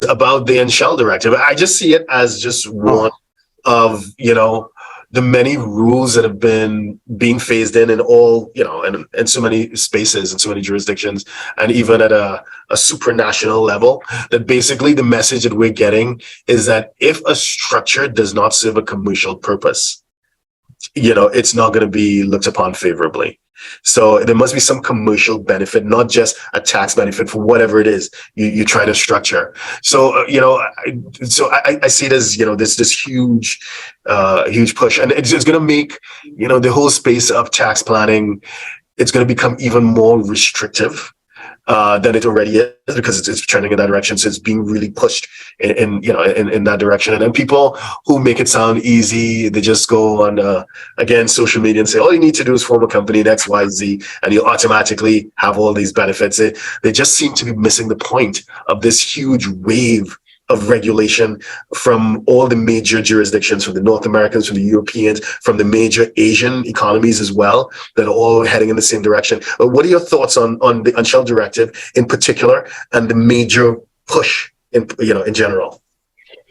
about the Shell directive. I just see it as just one of, the many rules that have been being phased in all, in so many spaces and so many jurisdictions, and even at a supranational level, that basically the message that we're getting is that if a structure does not serve a commercial purpose, it's not going to be looked upon favorably. So there must be some commercial benefit, not just a tax benefit for whatever it is you try to structure. So, I see it as, this huge push, and it's going to make, the whole space of tax planning, it's going to become even more restrictive than it already is, because it's trending in that direction. So it's being really pushed in that direction. And then people who make it sound easy, they just go on, again, social media and say, all you need to do is form a company in XYZ, and you'll automatically have all these benefits. They just seem to be missing the point of this huge wave of regulation from all the major jurisdictions, from the North Americans, from the Europeans, from the major Asian economies as well, that are all heading in the same direction. But what are your thoughts on the Shell directive in particular, and the major push in general?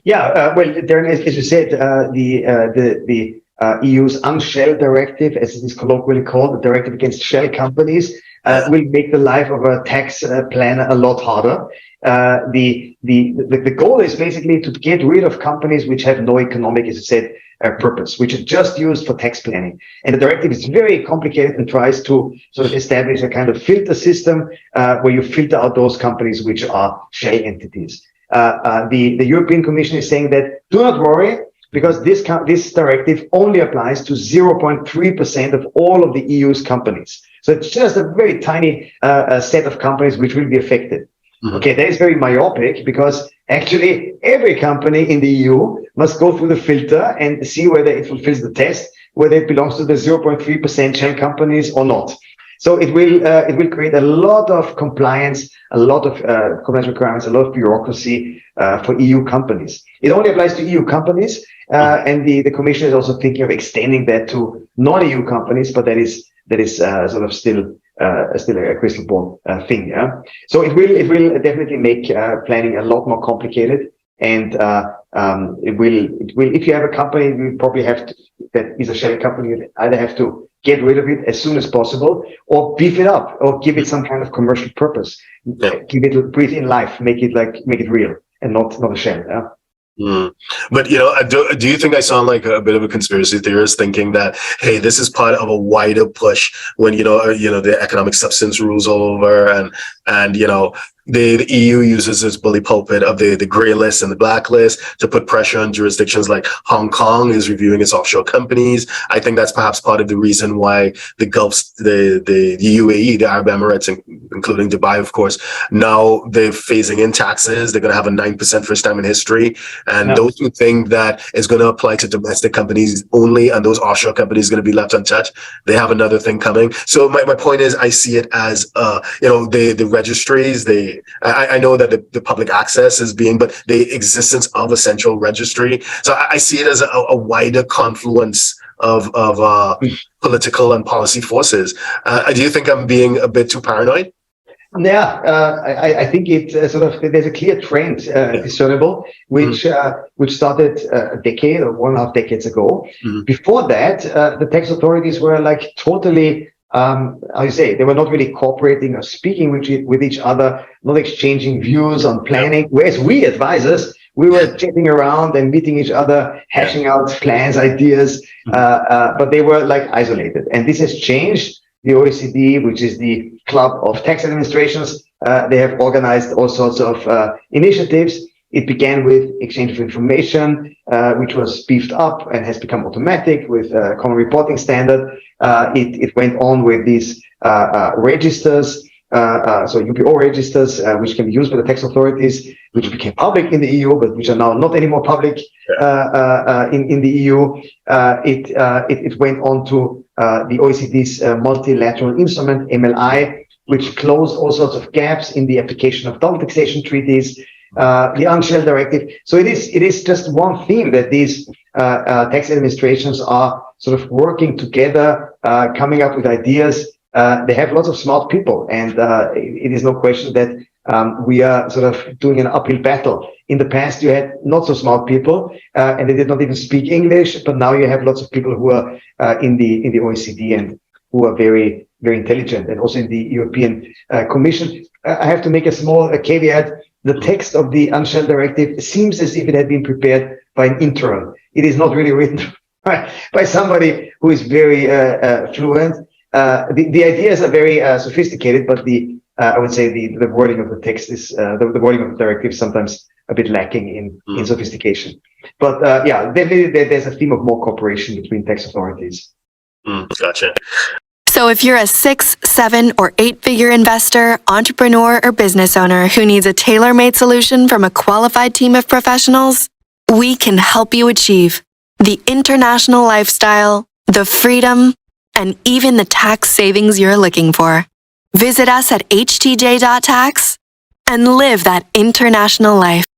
Yeah, well, Darren, as you said, the EU's Shell directive, as it is colloquially called, the directive against shell companies, will make the life of a tax planner a lot harder. The goal is basically to get rid of companies which have no economic, as I said, purpose, which are just used for tax planning. And the directive is very complicated and tries to sort of establish a kind of filter system where you filter out those companies which are shell entities. The European Commission is saying that do not worry, because this directive only applies to 0.3% of all of the EU's companies. So it's just a very tiny set of companies which will be affected. Mm-hmm. Okay, that is very myopic, because actually every company in the EU must go through the filter and see whether it fulfills the test, whether it belongs to the 0.3% shell companies or not. So it will create a lot of compliance, a lot of compliance requirements, a lot of bureaucracy for EU companies. It only applies to EU companies, and the Commission is also thinking of extending that to non-EU companies, but that is sort of still a crystal ball thing. Yeah. So it will definitely make planning a lot more complicated, and it will. If you have a company, you probably have to, that is a shell company, you either have to get rid of it as soon as possible, or beef it up, or give it some kind of commercial purpose. Yeah. Give it breathe in life, make it real, and not a shell. Yeah. Mm. But do you think I sound like a bit of a conspiracy theorist, thinking that, hey, this is part of a wider push when the economic substance rules all over, and the EU uses this bully pulpit of the grey list and the black list to put pressure on jurisdictions like Hong Kong is reviewing its offshore companies. I think that's perhaps part of the reason why the Gulf, the UAE, the Arab Emirates, including Dubai, of course, now they're phasing in taxes. They're going to have a 9% first time in history. And those who think that is going to apply to domestic companies only, and those offshore companies are going to be left untouched, they have another thing coming. So my point is, I see it as, the registries, I know that the public access is but the existence of a central registry. So I see it as a wider confluence of political and policy forces. Do you think I'm being a bit too paranoid? Yeah, I think it there's a clear trend discernible, which started a decade or 1.5 decades ago. Mm-hmm. Before that, the tax authorities were like totally, they were not really cooperating or speaking with each other, not exchanging views on planning. Whereas we advisors, we were chatting around and meeting each other, hashing out plans, ideas, but they were like isolated. And this has changed. The OECD, which is the club of tax administrations, they have organized all sorts of initiatives. It began with exchange of information, which was beefed up and has become automatic with a common reporting standard. It went on with these registers, so UPO registers, which can be used by the tax authorities, which became public in the EU, but which are now not anymore public in the EU. It went on to the OECD's multilateral instrument, MLI, which closed all sorts of gaps in the application of double taxation treaties. The Shell directive. So it is just one theme that these tax administrations are sort of working together, coming up with ideas. They have lots of smart people, and it is no question that we are sort of doing an uphill battle. In the past, you had not so smart people, and they did not even speak English. But now you have lots of people who are in the OECD and who are very, very intelligent, and also in the European Commission. I have to make a small caveat. The text of the Unshell Directive seems as if it had been prepared by an intern. It is not really written by somebody who is very fluent. The ideas are very sophisticated, but I would say the wording of the text is the wording of the directive is sometimes a bit lacking in sophistication. But yeah, definitely there's a theme of more cooperation between tax authorities. Gotcha. So if you're a 6, 7, or 8-figure investor, entrepreneur, or business owner who needs a tailor-made solution from a qualified team of professionals, we can help you achieve the international lifestyle, the freedom, and even the tax savings you're looking for. Visit us at htj.tax and live that international life.